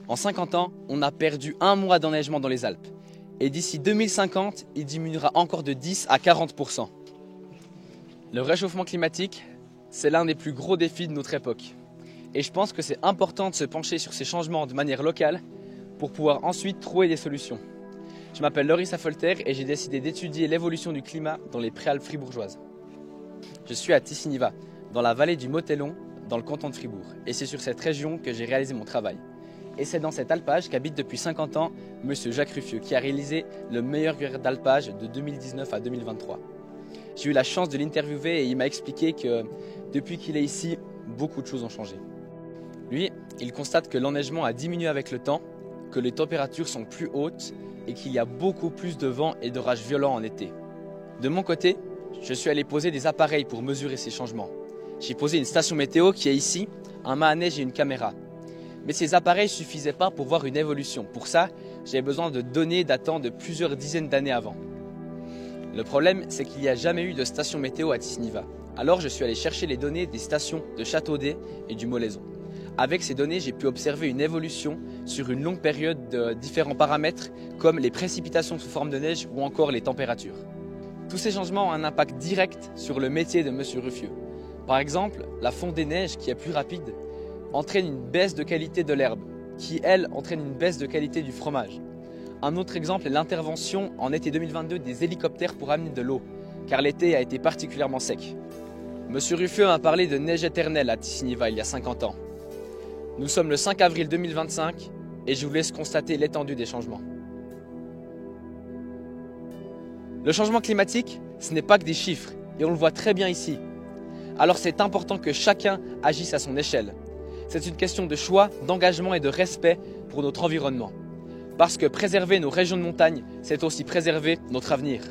En 50 ans, on a perdu 1 mois d'enneigement dans les Alpes. Et d'ici 2050, il diminuera encore de 10 à 40%. Le réchauffement climatique, c'est l'un des plus gros défis de notre époque. Et je pense que c'est important de se pencher sur ces changements de manière locale pour pouvoir ensuite trouver des solutions. Je m'appelle Loris Affolter et j'ai décidé d'étudier l'évolution du climat dans les Préalpes fribourgeoises. Je suis à Tissigniva, dans la vallée du Motellon, dans le canton de Fribourg. Et c'est sur cette région que j'ai réalisé mon travail. Et c'est dans cet alpage qu'habite depuis 50 ans M. Jacques Ruffieux, qui a réalisé le meilleur d'alpage de 2019 à 2023. J'ai eu la chance de l'interviewer et il m'a expliqué que depuis qu'il est ici, beaucoup de choses ont changé. Lui, il constate que l'enneigement a diminué avec le temps, que les températures sont plus hautes et qu'il y a beaucoup plus de vent et d'orages violents en été. De mon côté, je suis allé poser des appareils pour mesurer ces changements. J'ai posé une station météo qui est ici, un mât à neige et une caméra. Mais ces appareils ne suffisaient pas pour voir une évolution. Pour ça, j'avais besoin de données datant de plusieurs dizaines d'années avant. Le problème, c'est qu'il n'y a jamais eu de station météo à Tissigniva. Alors je suis allé chercher les données des stations de Châteaudet et du Molaison. Avec ces données, j'ai pu observer une évolution sur une longue période de différents paramètres comme les précipitations sous forme de neige ou encore les températures. Tous ces changements ont un impact direct sur le métier de M. Ruffieux. Par exemple, la fonte des neiges qui est plus rapide entraîne une baisse de qualité de l'herbe, qui elle entraîne une baisse de qualité du fromage. Un autre exemple est l'intervention en été 2022 des hélicoptères pour amener de l'eau, car l'été a été particulièrement sec. M. Ruffieux m'a parlé de neige éternelle à Tissigniva il y a 50 ans. Nous sommes le 5 avril 2025 et je vous laisse constater l'étendue des changements. Le changement climatique, ce n'est pas que des chiffres et on le voit très bien ici. Alors c'est important que chacun agisse à son échelle. C'est une question de choix, d'engagement et de respect pour notre environnement. Parce que préserver nos régions de montagne, c'est aussi préserver notre avenir.